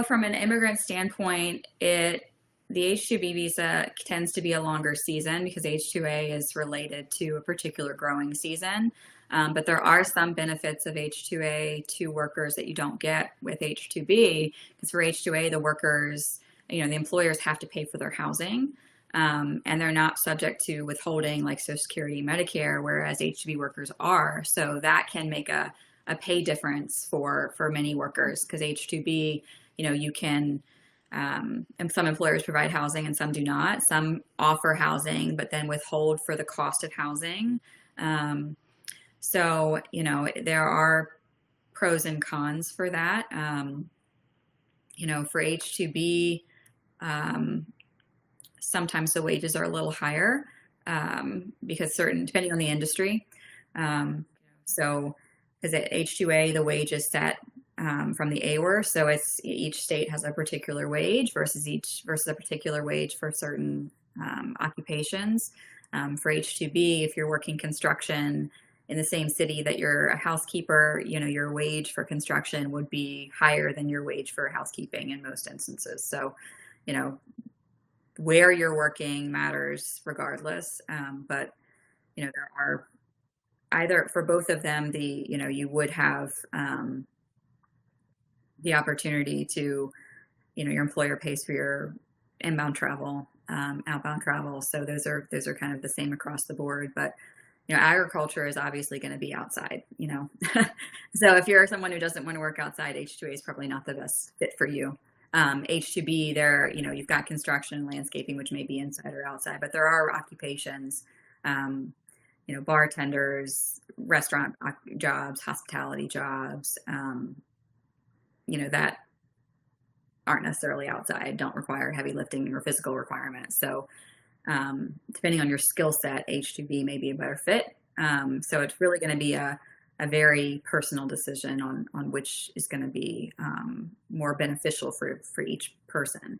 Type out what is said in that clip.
From an immigrant standpoint, the H-2B visa tends to be a longer season because H-2A is related to a particular growing season. But there are some benefits of H-2A to workers that you don't get with H-2B, because for H-2A, the workers, the employers have to pay for their housing. And they're not subject to withholding like Social Security, Medicare, whereas H-2B workers are. So that can make a pay difference for many workers, because H-2B, you can, and some employers provide housing and some do not. Some offer housing, but then withhold for the cost of housing. So, there are pros and cons for that. For H-2B, sometimes the wages are a little higher because depending on the industry. So, because at H-2A, the wage is set from the AWR, so each state has a particular wage versus a particular wage for certain occupations. For H-2B, if you're working construction in the same city that you're a housekeeper, your wage for construction would be higher than your wage for housekeeping in most instances. So, where you're working matters regardless. But, there are either for both of them, you would have the opportunity to, your employer pays for your inbound travel, outbound travel. So those are kind of the same across the board. But, agriculture is obviously going to be outside, So if you're someone who doesn't want to work outside, H-2A is probably not the best fit for you. H-2B, there, you've got construction and landscaping, which may be inside or outside, but there are occupations, bartenders, restaurant jobs, hospitality jobs, that aren't necessarily outside, don't require heavy lifting or physical requirements. So depending on your skill set, H-2B may be a better fit. So it's really going to be a very personal decision on which is going to be more beneficial for each person.